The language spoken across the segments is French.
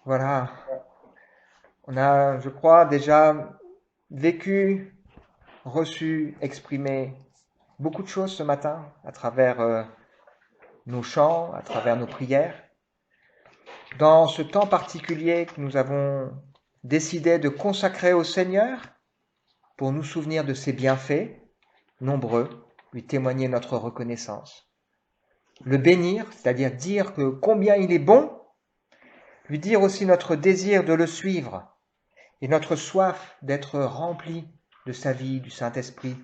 Voilà, on a, je crois, déjà vécu, reçu, exprimé beaucoup de choses ce matin à travers nos chants, à travers nos prières. Dans ce temps particulier que nous avons décidé de consacrer au Seigneur pour nous souvenir de ses bienfaits, nombreux, lui témoigner notre reconnaissance. Le bénir, c'est-à-dire dire que combien il est bon, lui dire aussi notre désir de le suivre et notre soif d'être rempli de sa vie, du Saint-Esprit.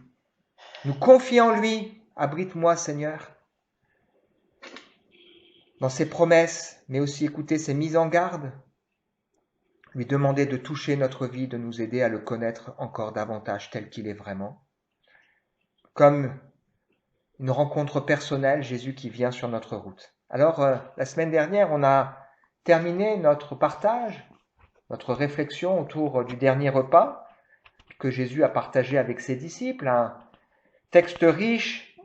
Nous confier en lui, abrite-moi Seigneur, dans ses promesses, mais aussi écouter ses mises en garde, lui demander de toucher notre vie, de nous aider à le connaître encore davantage tel qu'il est vraiment. Comme une rencontre personnelle, Jésus qui vient sur notre route. Alors, la semaine dernière, on a terminé notre partage, notre réflexion autour du dernier repas que Jésus a partagé avec ses disciples, un texte riche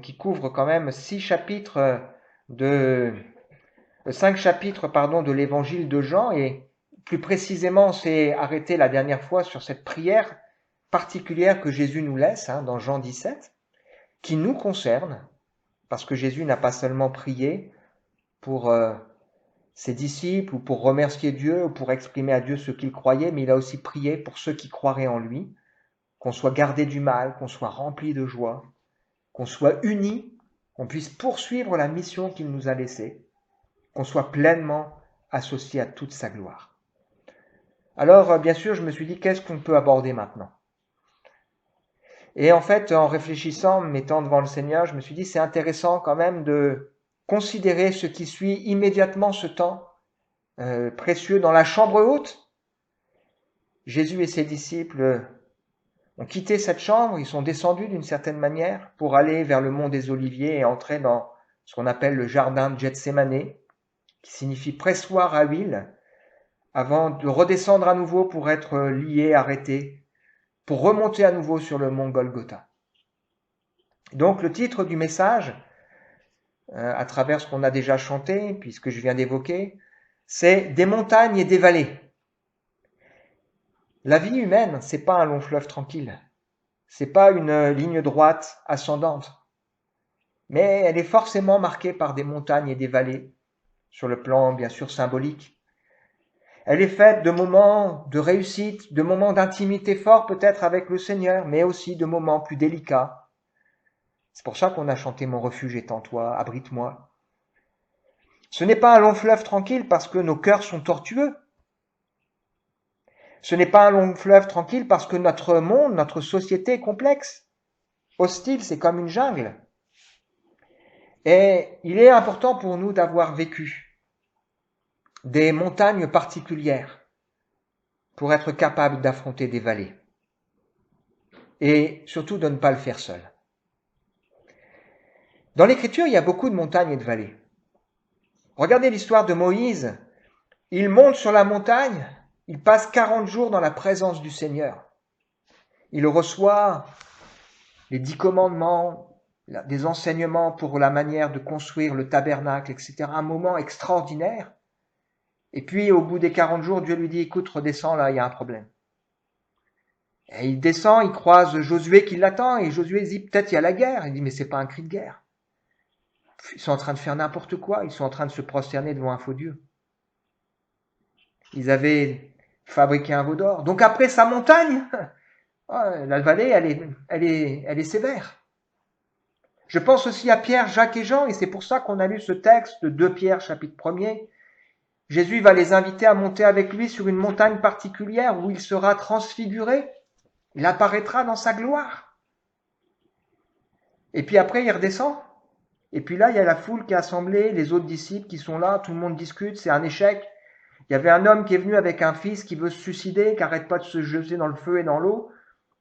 qui couvre quand même 5 chapitres de l'évangile de Jean, et plus précisément, on s'est arrêté la dernière fois sur cette prière particulière que Jésus nous laisse dans Jean 17, qui nous concerne, parce que Jésus n'a pas seulement prié pour ses disciples ou pour remercier Dieu ou pour exprimer à Dieu ce qu'il croyait, mais il a aussi prié pour ceux qui croiraient en lui, qu'on soit gardé du mal, qu'on soit rempli de joie, qu'on soit unis, qu'on puisse poursuivre la mission qu'il nous a laissée, qu'on soit pleinement associé à toute sa gloire. Alors, bien sûr, je me suis dit, qu'est-ce qu'on peut aborder maintenant? Et en fait, en réfléchissant, me mettant devant le Seigneur, je me suis dit, c'est intéressant quand même de considérer ce qui suit immédiatement ce temps précieux dans la chambre haute. Jésus et ses disciples ont quitté cette chambre, ils sont descendus d'une certaine manière pour aller vers le mont des Oliviers et entrer dans ce qu'on appelle le jardin de Gethsémané, qui signifie pressoir à huile, avant de redescendre à nouveau pour être liés, arrêtés, pour remonter à nouveau sur le mont Golgotha. Donc le titre du message, à travers ce qu'on a déjà chanté, puis ce que je viens d'évoquer, c'est « Des montagnes et des vallées ». La vie humaine, c'est pas un long fleuve tranquille, c'est pas une ligne droite ascendante, mais elle est forcément marquée par des montagnes et des vallées, sur le plan bien sûr symbolique. Elle est faite de moments de réussite, de moments d'intimité forts peut-être avec le Seigneur, mais aussi de moments plus délicats. C'est pour ça qu'on a chanté « Mon refuge est en toi, abrite-moi ». Ce n'est pas un long fleuve tranquille parce que nos cœurs sont tortueux. Ce n'est pas un long fleuve tranquille parce que notre monde, notre société est complexe. Hostile, c'est comme une jungle. Et il est important pour nous d'avoir vécu des montagnes particulières pour être capable d'affronter des vallées. Et surtout de ne pas le faire seul. Dans l'Écriture, il y a beaucoup de montagnes et de vallées. Regardez l'histoire de Moïse. Il monte sur la montagne, il passe 40 jours dans la présence du Seigneur. Il reçoit les 10 commandements, des enseignements pour la manière de construire le tabernacle, etc. Un moment extraordinaire. Et puis, au bout des 40 jours, Dieu lui dit, écoute, redescends, là, il y a un problème. Et il descend, il croise Josué qui l'attend, et Josué dit, peut-être il y a la guerre. Il dit, mais c'est pas un cri de guerre. Ils sont en train de faire n'importe quoi, ils sont en train de se prosterner devant un faux Dieu. Ils avaient fabriqué un veau d'or. Donc après sa montagne, la vallée, elle est sévère. Je pense aussi à Pierre, Jacques et Jean, et c'est pour ça qu'on a lu ce texte de 2 Pierre, chapitre 1er. Jésus va les inviter à monter avec lui sur une montagne particulière où il sera transfiguré. Il apparaîtra dans sa gloire. Et puis après, il redescend. Et puis là, il y a la foule qui est assemblée, les autres disciples qui sont là, tout le monde discute, c'est un échec. Il y avait un homme qui est venu avec un fils qui veut se suicider, qui n'arrête pas de se jeter dans le feu et dans l'eau.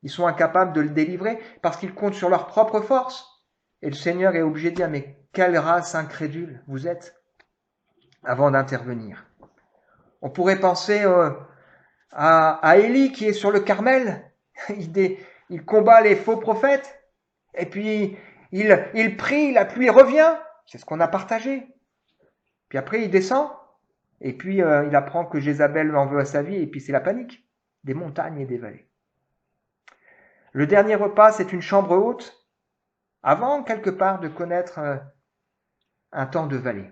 Ils sont incapables de le délivrer parce qu'ils comptent sur leur propre force. Et le Seigneur est obligé de dire, mais quelle race incrédule vous êtes, avant d'intervenir. On pourrait penser à Élie qui est sur le Carmel. Il combat les faux prophètes. Et puis, il prie, la pluie revient. C'est ce qu'on a partagé. Puis après, il descend. Et puis il apprend que Jézabel en veut à sa vie, et puis c'est la panique, des montagnes et des vallées. Le dernier repas, c'est une chambre haute, avant quelque part de connaître un temps de vallée.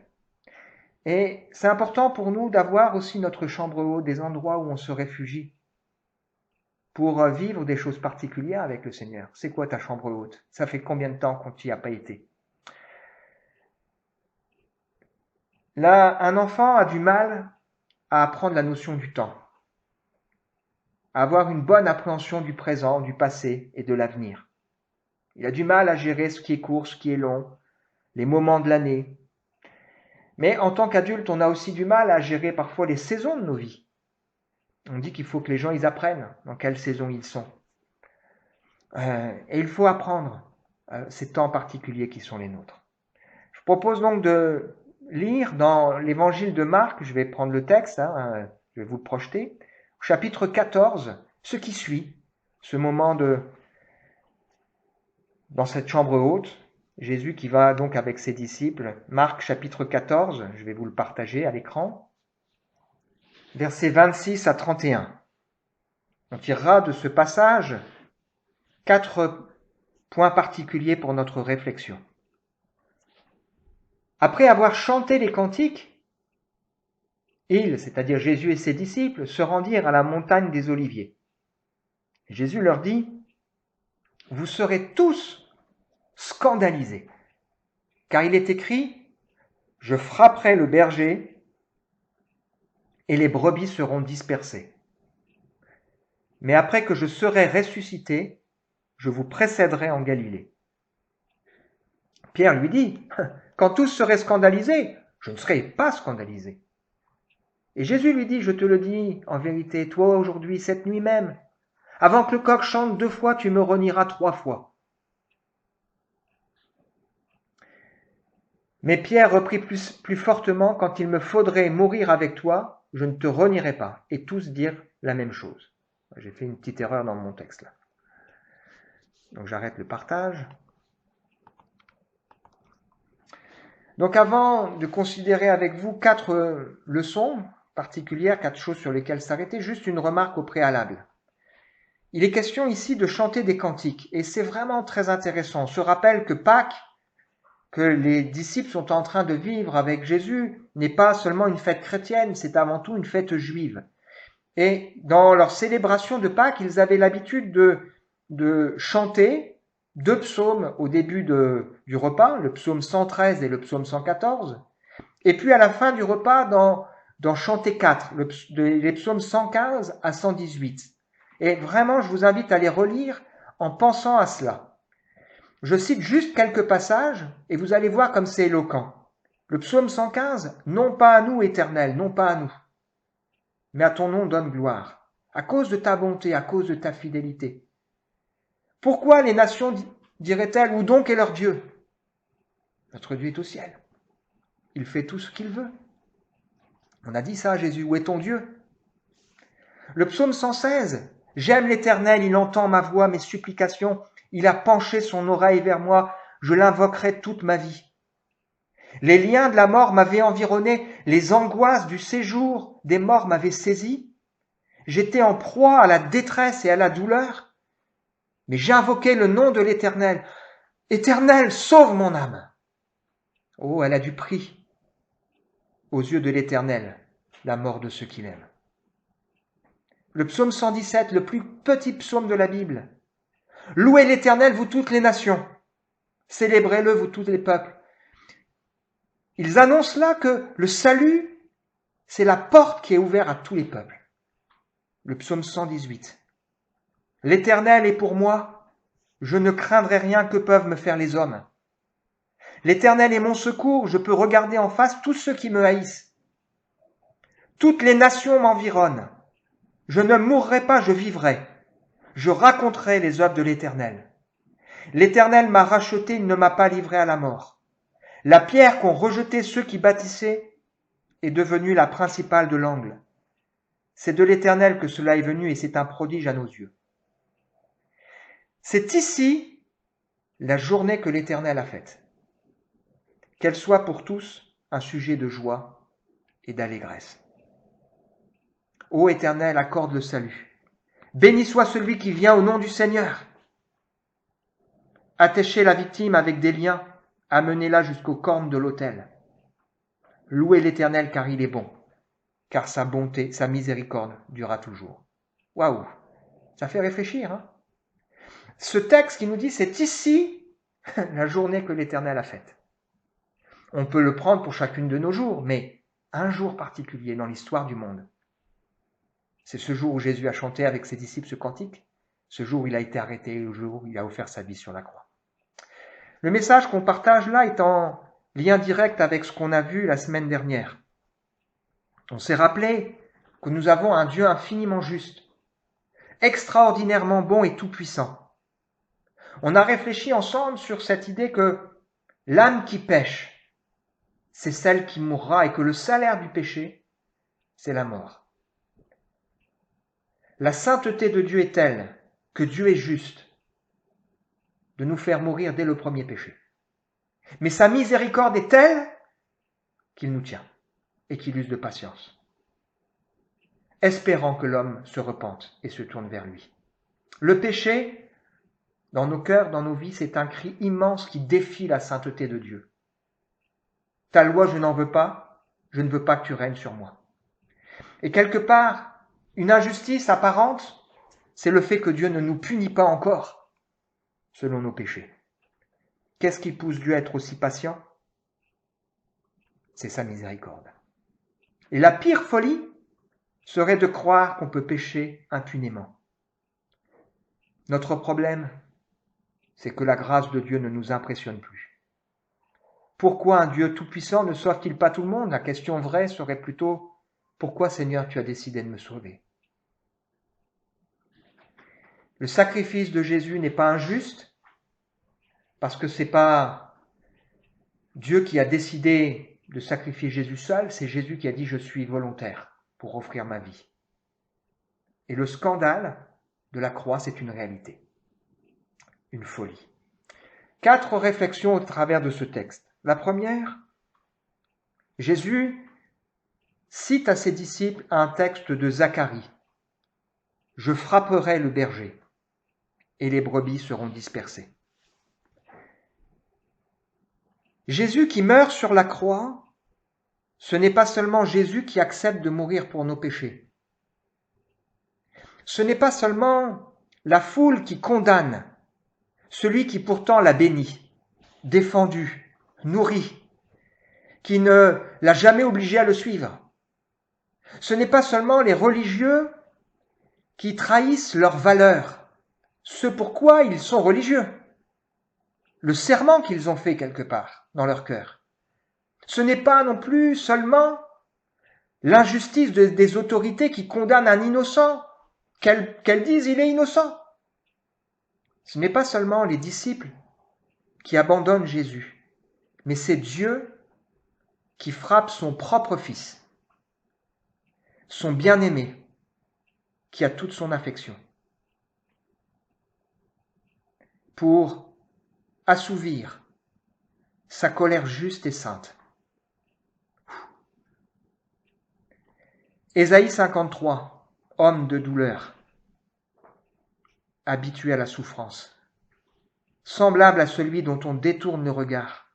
Et c'est important pour nous d'avoir aussi notre chambre haute, des endroits où on se réfugie pour vivre des choses particulières avec le Seigneur. C'est quoi ta chambre haute? Ça fait combien de temps qu'on t'y a pas été? Là, un enfant a du mal à apprendre la notion du temps, à avoir une bonne appréhension du présent, du passé et de l'avenir. Il a du mal à gérer ce qui est court, ce qui est long, les moments de l'année. Mais en tant qu'adulte, on a aussi du mal à gérer parfois les saisons de nos vies. On dit qu'il faut que les gens ils apprennent dans quelle saison ils sont. Et il faut apprendre ces temps particuliers qui sont les nôtres. Je propose donc de lire dans l'évangile de Marc, je vais prendre le texte, je vais vous le projeter, au chapitre 14, ce qui suit, ce moment dans cette chambre haute, Jésus qui va donc avec ses disciples, Marc chapitre 14, je vais vous le partager à l'écran, versets 26 à 31. On tirera de ce passage 4 points particuliers pour notre réflexion. Après avoir chanté les cantiques, ils, c'est-à-dire Jésus et ses disciples, se rendirent à la montagne des Oliviers. Jésus leur dit, « Vous serez tous scandalisés, car il est écrit, « Je frapperai le berger et les brebis seront dispersées. Mais après que je serai ressuscité, je vous précéderai en Galilée. » Pierre lui dit, « Quand tous seraient scandalisés, je ne serai pas scandalisé. » Et Jésus lui dit, « Je te le dis en vérité, toi aujourd'hui, cette nuit même, avant que le coq chante 2 fois, tu me renieras 3 fois. » Mais Pierre reprit plus fortement, « Quand il me faudrait mourir avec toi, je ne te renierai pas. » Et tous dirent la même chose. J'ai fait une petite erreur dans mon texte là. Donc j'arrête le partage. Donc avant de considérer avec vous 4 leçons particulières, 4 choses sur lesquelles s'arrêter, juste une remarque au préalable. Il est question ici de chanter des cantiques, et c'est vraiment très intéressant. On se rappelle que Pâques, que les disciples sont en train de vivre avec Jésus, n'est pas seulement une fête chrétienne, c'est avant tout une fête juive. Et dans leur célébration de Pâques, ils avaient l'habitude de chanter 2 psaumes au début du repas, le psaume 113 et le psaume 114, et puis à la fin du repas d'en chanter 4, les psaumes 115 à 118. Et vraiment, je vous invite à les relire en pensant à cela. Je cite juste quelques passages et vous allez voir comme c'est éloquent. Le psaume 115, « Non pas à nous, Éternel, non pas à nous, mais à ton nom donne gloire, à cause de ta bonté, à cause de ta fidélité. Pourquoi les nations diraient-elles, où donc est leur Dieu? Notre Dieu est au ciel. Il fait tout ce qu'il veut. » On a dit ça à Jésus, « Où est ton Dieu ?» Le psaume 116, « J'aime l'Éternel, il entend ma voix, mes supplications, il a penché son oreille vers moi, je l'invoquerai toute ma vie. Les liens de la mort m'avaient environné, les angoisses du séjour des morts m'avaient saisi. J'étais en proie à la détresse et à la douleur, mais j'invoquais le nom de l'Éternel. Éternel, sauve mon âme. Oh, elle a du prix aux yeux de l'Éternel, la mort de ceux qu'il aime. Le psaume 117, le plus petit psaume de la Bible. Louez l'Éternel, vous toutes les nations. Célébrez-le, vous tous les peuples. Ils annoncent là que le salut, c'est la porte qui est ouverte à tous les peuples. Le psaume 118. L'Éternel est pour moi, je ne craindrai rien que peuvent me faire les hommes. L'Éternel est mon secours, je peux regarder en face tous ceux qui me haïssent. Toutes les nations m'environnent. Je ne mourrai pas, je vivrai. Je raconterai les œuvres de l'Éternel. L'Éternel m'a racheté, il ne m'a pas livré à la mort. La pierre qu'ont rejetée ceux qui bâtissaient est devenue la principale de l'angle. C'est de l'Éternel que cela est venu et c'est un prodige à nos yeux. C'est ici la journée que l'Éternel a faite. Qu'elle soit pour tous un sujet de joie et d'allégresse. Ô Éternel, accorde le salut. Béni soit celui qui vient au nom du Seigneur. Attachez la victime avec des liens, amenez-la jusqu'aux cornes de l'autel. Louez l'Éternel car il est bon, car sa bonté, sa miséricorde durera toujours. Waouh, ça fait réfléchir, hein? Ce texte qui nous dit, c'est ici la journée que l'Éternel a faite. On peut le prendre pour chacune de nos jours, mais un jour particulier dans l'histoire du monde. C'est ce jour où Jésus a chanté avec ses disciples ce cantique, ce jour où il a été arrêté, le jour où il a offert sa vie sur la croix. Le message qu'on partage là est en lien direct avec ce qu'on a vu la semaine dernière. On s'est rappelé que nous avons un Dieu infiniment juste, extraordinairement bon et tout-puissant. On a réfléchi ensemble sur cette idée que l'âme qui pêche, c'est celle qui mourra et que le salaire du péché, c'est la mort. La sainteté de Dieu est telle que Dieu est juste de nous faire mourir dès le premier péché. Mais sa miséricorde est telle qu'il nous tient et qu'il use de patience, espérant que l'homme se repente et se tourne vers lui. Le péché, dans nos cœurs, dans nos vies, c'est un cri immense qui défie la sainteté de Dieu. Ta loi, je n'en veux pas, je ne veux pas que tu règnes sur moi. Et quelque part, une injustice apparente, c'est le fait que Dieu ne nous punit pas encore selon nos péchés. Qu'est-ce qui pousse Dieu à être aussi patient? C'est sa miséricorde. Et la pire folie serait de croire qu'on peut pécher impunément. Notre problème, c'est que la grâce de Dieu ne nous impressionne plus. Pourquoi un Dieu tout-puissant ne sauve-t-il pas tout le monde? La question vraie serait plutôt, pourquoi Seigneur tu as décidé de me sauver? Le sacrifice de Jésus n'est pas injuste, parce que c'est pas Dieu qui a décidé de sacrifier Jésus seul, c'est Jésus qui a dit « je suis volontaire pour offrir ma vie ». Et le scandale de la croix, c'est une réalité, une folie. 4 réflexions au travers de ce texte. La première, Jésus cite à ses disciples un texte de Zacharie. « Je frapperai le berger, et les brebis seront dispersées. » Jésus qui meurt sur la croix, ce n'est pas seulement Jésus qui accepte de mourir pour nos péchés. Ce n'est pas seulement la foule qui condamne celui qui pourtant l'a béni, défendu, nourri, qui ne l'a jamais obligé à le suivre. Ce n'est pas seulement les religieux qui trahissent leurs valeurs, ce pourquoi ils sont religieux, le serment qu'ils ont fait quelque part dans leur cœur. Ce n'est pas non plus seulement l'injustice des autorités qui condamnent un innocent, qu'elles disent il est innocent. Ce n'est pas seulement les disciples qui abandonnent Jésus, mais c'est Dieu qui frappe son propre Fils, son bien-aimé, qui a toute son affection, pour assouvir sa colère juste et sainte. Ésaïe 53, homme de douleur, habitué à la souffrance, semblable à celui dont on détourne le regard.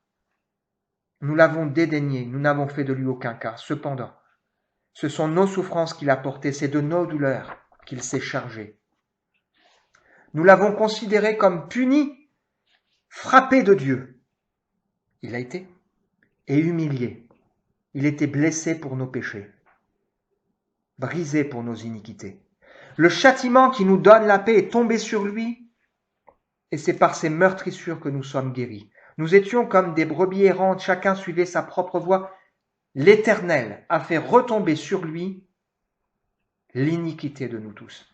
Nous l'avons dédaigné, nous n'avons fait de lui aucun cas. Cependant, ce sont nos souffrances qu'il a portées, c'est de nos douleurs qu'il s'est chargé. Nous l'avons considéré comme puni, frappé de Dieu. Il a été et humilié. Il était blessé pour nos péchés, brisé pour nos iniquités. Le châtiment qui nous donne la paix est tombé sur lui, et c'est par ses meurtrissures que nous sommes guéris. Nous étions comme des brebis errantes, chacun suivait sa propre voie. L'Éternel a fait retomber sur lui l'iniquité de nous tous.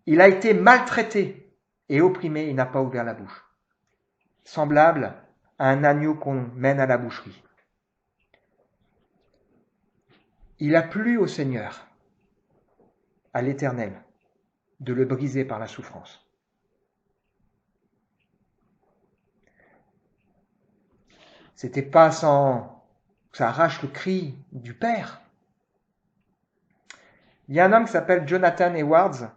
Il a été maltraité et opprimé, il n'a pas ouvert la bouche. Semblable à un agneau qu'on mène à la boucherie. Il a plu au Seigneur, à l'Éternel, de le briser par la souffrance. C'était pas sans ça arrache le cri du Père. Il y a un homme qui s'appelle Jonathan Edwards,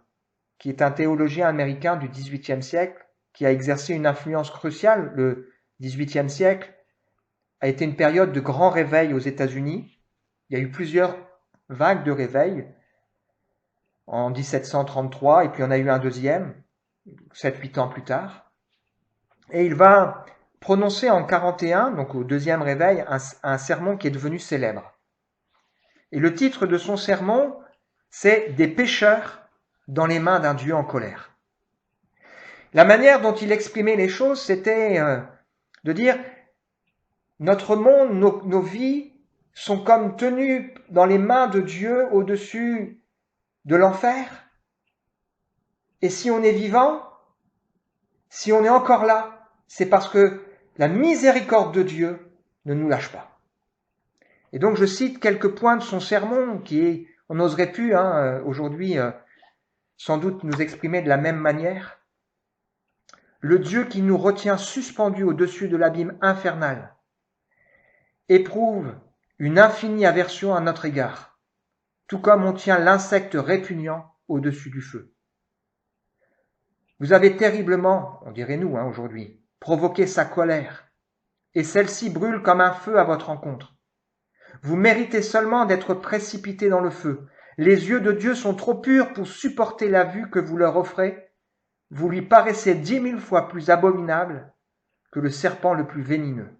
qui est un théologien américain du XVIIIe siècle, qui a exercé une influence cruciale. Le XVIIIe siècle a été une période de grand réveil aux États-Unis. Il y a eu plusieurs vagues de réveil en 1733, et puis on a eu un deuxième, 7-8 ans plus tard. Et il va prononcer en 41, donc au deuxième réveil, un sermon qui est devenu célèbre. Et le titre de son sermon, c'est « Des pécheurs dans les mains d'un Dieu en colère ». La manière dont il exprimait les choses, c'était de dire « Notre monde, nos vies sont comme tenues dans les mains de Dieu au-dessus de l'enfer. Et si on est vivant, si on est encore là, c'est parce que la miséricorde de Dieu ne nous lâche pas. » Et donc je cite quelques points de son sermon qui, on aurait pu aujourd'hui sans doute nous exprimer de la même manière. Le Dieu qui nous retient suspendus au-dessus de l'abîme infernal éprouve une infinie aversion à notre égard, tout comme on tient l'insecte répugnant au-dessus du feu. Vous avez terriblement, on dirait nous aujourd'hui, provoqué sa colère, et celle-ci brûle comme un feu à votre encontre. Vous méritez seulement d'être précipités dans le feu. Les yeux de Dieu sont trop purs pour supporter la vue que vous leur offrez. Vous lui paraissez 10 000 fois plus abominable que le serpent le plus vénineux.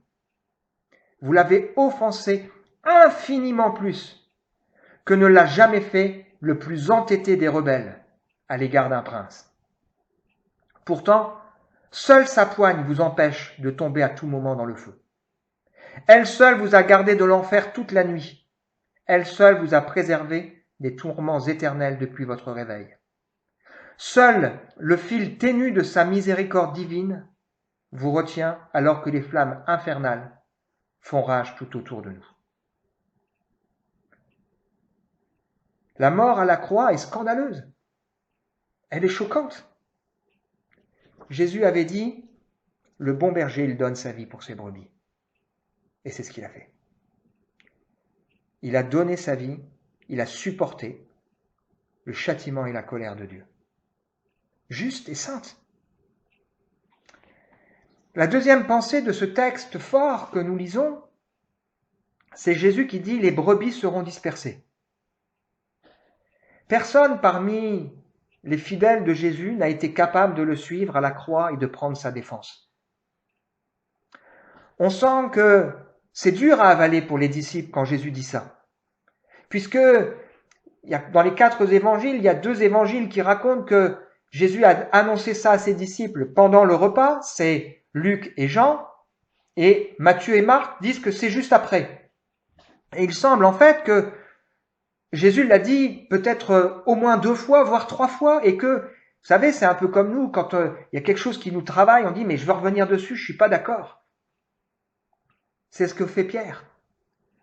Vous l'avez offensé infiniment plus que ne l'a jamais fait le plus entêté des rebelles à l'égard d'un prince. Pourtant, seule sa poigne vous empêche de tomber à tout moment dans le feu. Elle seule vous a gardé de l'enfer toute la nuit. Elle seule vous a préservé des tourments éternels depuis votre réveil. Seul le fil ténu de sa miséricorde divine vous retient alors que les flammes infernales font rage tout autour de nous. La mort à la croix est scandaleuse. Elle est choquante. Jésus avait dit, le bon berger, il donne sa vie pour ses brebis. Et c'est ce qu'il a fait. Il a donné sa vie, il a supporté le châtiment et la colère de Dieu. Juste et sainte. La deuxième pensée de ce texte fort que nous lisons, c'est Jésus qui dit « Les brebis seront dispersées ». Personne parmi les fidèles de Jésus n'a été capable de le suivre à la croix et de prendre sa défense. On sent que c'est dur à avaler pour les disciples quand Jésus dit ça, puisque dans les 4 évangiles, il y a 2 évangiles qui racontent que Jésus a annoncé ça à ses disciples pendant le repas, c'est Luc et Jean, et Matthieu et Marc disent que c'est juste après. Et il semble en fait que Jésus l'a dit peut-être au moins 2 fois, voire 3 fois, et que, vous savez, c'est un peu comme nous, quand il y a quelque chose qui nous travaille, on dit « mais je veux revenir dessus, je suis pas d'accord ». C'est ce que fait Pierre,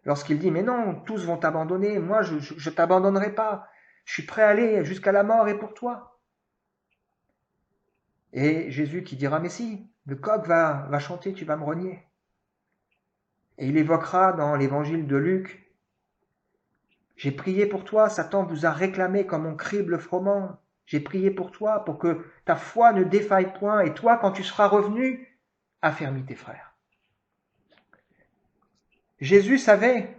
lorsqu'il dit « mais non, tous vont t'abandonner, moi je t'abandonnerai pas, je suis prêt à aller jusqu'à la mort et pour toi ». Et Jésus qui dira « mais si, le coq va chanter, tu vas me renier ». Et il évoquera dans l'évangile de Luc, j'ai prié pour toi, Satan vous a réclamé comme on crible le froment. J'ai prié pour toi, pour que ta foi ne défaille point, et toi, quand tu seras revenu, affermis tes frères. Jésus savait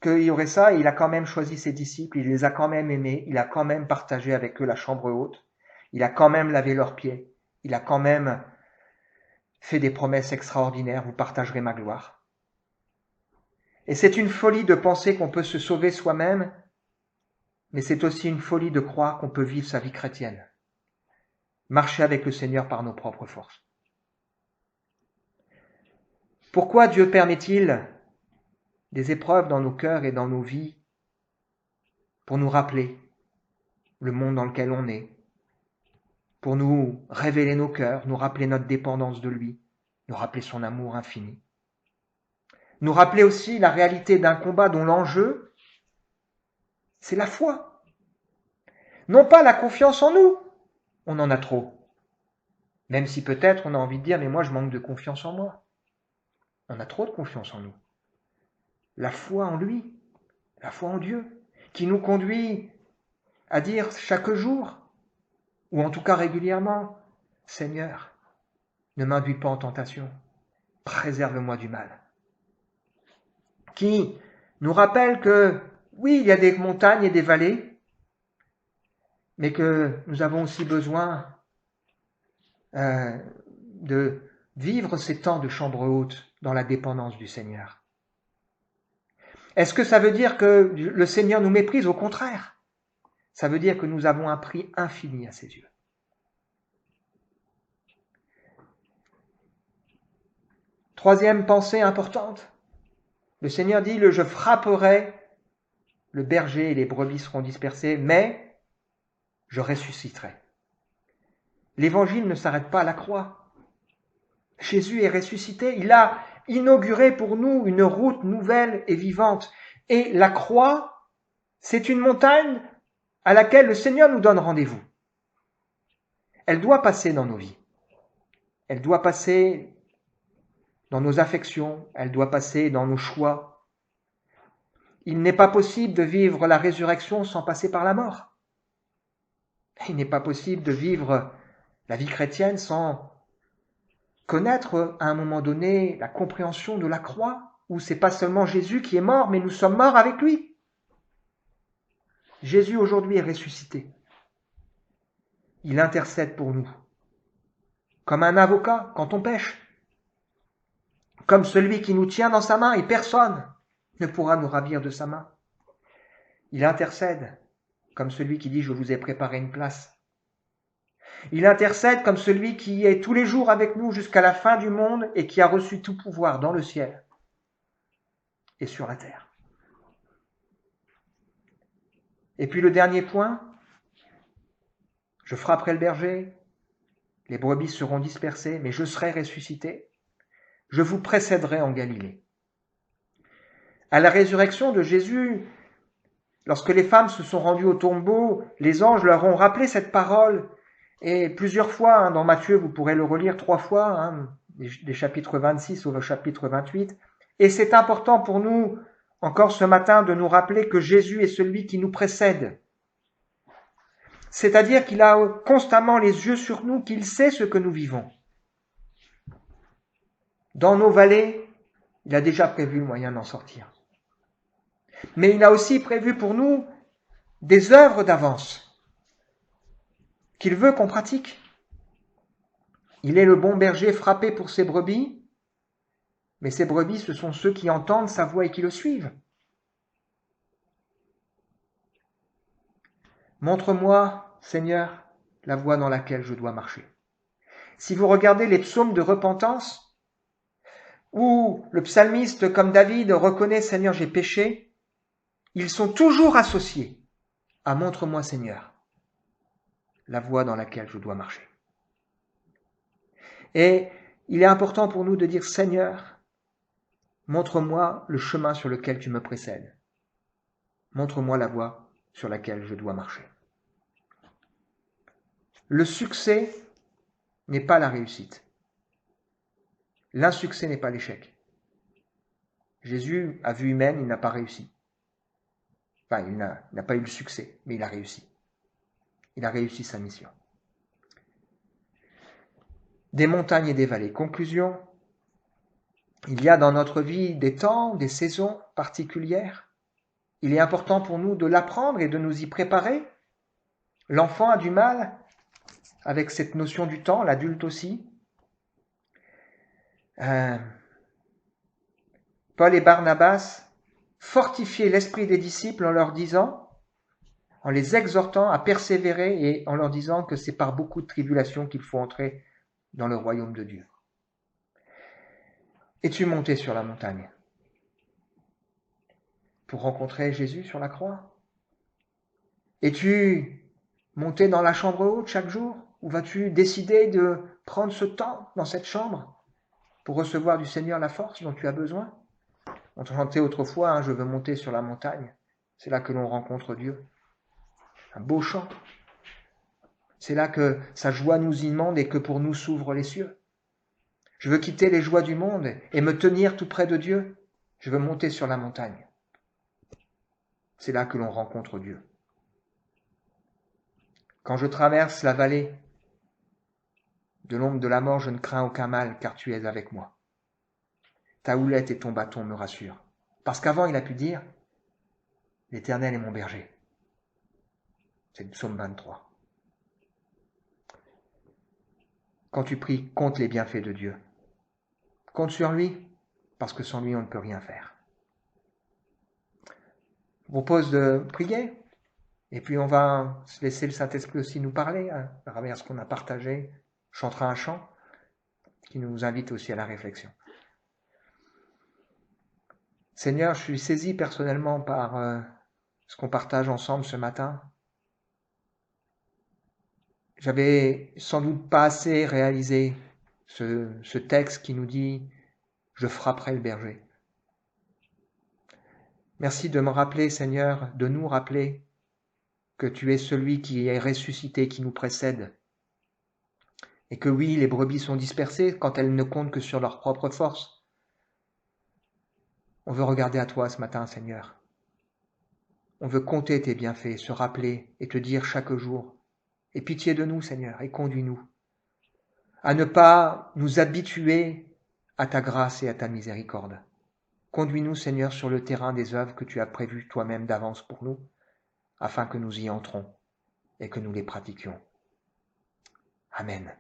qu'il y aurait ça, et il a quand même choisi ses disciples, il les a quand même aimés, il a quand même partagé avec eux la chambre haute, il a quand même lavé leurs pieds, il a quand même fait des promesses extraordinaires, vous partagerez ma gloire. Et c'est une folie de penser qu'on peut se sauver soi-même, mais c'est aussi une folie de croire qu'on peut vivre sa vie chrétienne, marcher avec le Seigneur par nos propres forces. Pourquoi Dieu permet-il des épreuves dans nos cœurs et dans nos vies pour nous rappeler le monde dans lequel on est, pour nous révéler nos cœurs, nous rappeler notre dépendance de lui, nous rappeler son amour infini, nous rappeler aussi la réalité d'un combat dont l'enjeu, c'est la foi. Non pas la confiance en nous, on en a trop. Même si peut-être on a envie de dire, mais moi je manque de confiance en moi. On a trop de confiance en nous. la foi en lui, la foi en Dieu, qui nous conduit à dire chaque jour, ou en tout cas régulièrement, Seigneur, ne m'induis pas en tentation, préserve-moi du mal. Qui nous rappelle que, oui, il y a des montagnes et des vallées, mais que nous avons aussi besoin de vivre ces temps de chambre haute dans la dépendance du Seigneur. Est-ce que ça veut dire que le Seigneur nous méprise? Au contraire, ça veut dire que nous avons un prix infini à ses yeux. Troisième pensée importante, le Seigneur dit, je frapperai le berger et les brebis seront dispersées, mais je ressusciterai. L'évangile ne s'arrête pas à la croix. Jésus est ressuscité, il a inauguré pour nous une route nouvelle et vivante. Et la croix, c'est une montagne à laquelle le Seigneur nous donne rendez-vous. Elle doit passer dans nos vies. Elle doit passer dans nos affections, elle doit passer dans nos choix. Il n'est pas possible de vivre la résurrection sans passer par la mort. Il n'est pas possible de vivre la vie chrétienne sans connaître à un moment donné la compréhension de la croix, où c'est pas seulement Jésus qui est mort, mais nous sommes morts avec lui. Jésus aujourd'hui est ressuscité. Il intercède pour nous, comme un avocat quand on pêche, comme celui qui nous tient dans sa main et personne ne pourra nous ravir de sa main. Il intercède comme celui qui dit « Je vous ai préparé une place ». Il intercède comme celui qui est tous les jours avec nous jusqu'à la fin du monde et qui a reçu tout pouvoir dans le ciel et sur la terre. Et puis le dernier point, je frapperai le berger, les brebis seront dispersées, mais je serai ressuscité. Je vous précéderai en Galilée. À la résurrection de Jésus, lorsque les femmes se sont rendues au tombeau, les anges leur ont rappelé cette parole. Et plusieurs fois, dans Matthieu, vous pourrez le relire 3 fois, des chapitres 26 au chapitre 28. Et c'est important pour nous, encore ce matin, de nous rappeler que Jésus est celui qui nous précède. C'est-à-dire qu'il a constamment les yeux sur nous, qu'il sait ce que nous vivons. Dans nos vallées, il a déjà prévu le moyen d'en sortir. Mais il a aussi prévu pour nous des œuvres d'avance qu'il veut qu'on pratique. Il est le bon berger frappé pour ses brebis, mais ces brebis, ce sont ceux qui entendent sa voix et qui le suivent. Montre-moi, Seigneur, la voie dans laquelle je dois marcher. Si vous regardez les psaumes de repentance, où le psalmiste, comme David, reconnaît « Seigneur, j'ai péché », ils sont toujours associés à « Montre-moi, Seigneur, la voie dans laquelle je dois marcher ». Et il est important pour nous de dire « Seigneur, montre-moi le chemin sur lequel tu me précèdes. Montre-moi la voie sur laquelle je dois marcher. » Le succès n'est pas la réussite. L'insuccès n'est pas l'échec. Jésus, à vue humaine, il n'a pas réussi. Enfin, il n'a pas eu le succès, mais il a réussi. Il a réussi sa mission. Des montagnes et des vallées. Conclusion, il y a dans notre vie des temps, des saisons particulières. Il est important pour nous de l'apprendre et de nous y préparer. L'enfant a du mal avec cette notion du temps, l'adulte aussi. Paul et Barnabas fortifiaient l'esprit des disciples en leur disant, en les exhortant à persévérer et en leur disant que c'est par beaucoup de tribulations qu'il faut entrer dans le royaume de Dieu. Es-tu monté sur la montagne pour rencontrer Jésus sur la croix? Es-tu monté dans la chambre haute chaque jour? Ou vas-tu décider de prendre ce temps dans cette chambre pour recevoir du Seigneur la force dont tu as besoin? On chantait autrefois, je veux monter sur la montagne. C'est là que l'on rencontre Dieu. Un beau chant. C'est là que sa joie nous inonde et que pour nous s'ouvrent les cieux. Je veux quitter les joies du monde et me tenir tout près de Dieu. Je veux monter sur la montagne. C'est là que l'on rencontre Dieu. Quand je traverse la vallée de l'ombre de la mort, je ne crains aucun mal, car tu es avec moi. Ta houlette et ton bâton me rassurent. Parce qu'avant, il a pu dire, l'Éternel est mon berger. C'est le psaume 23. Quand tu pries, compte les bienfaits de Dieu. Compte sur lui, parce que sans lui, on ne peut rien faire. Je vous propose de prier, et puis on va se laisser le Saint-Esprit aussi nous parler, à travers ce qu'on a partagé. On chantera un chant qui nous invite aussi à la réflexion. Seigneur, je suis saisi personnellement par ce qu'on partage ensemble ce matin. J'avais sans doute pas assez réalisé ce texte qui nous dit « Je frapperai le berger ». Merci de me rappeler, Seigneur, de nous rappeler que tu es celui qui est ressuscité, qui nous précède. Et que oui, les brebis sont dispersées quand elles ne comptent que sur leur propre force. On veut regarder à toi ce matin, Seigneur. On veut compter tes bienfaits, se rappeler et te dire chaque jour, aie pitié de nous, Seigneur, et conduis-nous à ne pas nous habituer à ta grâce et à ta miséricorde. Conduis-nous, Seigneur, sur le terrain des œuvres que tu as prévues toi-même d'avance pour nous, afin que nous y entrons et que nous les pratiquions. Amen.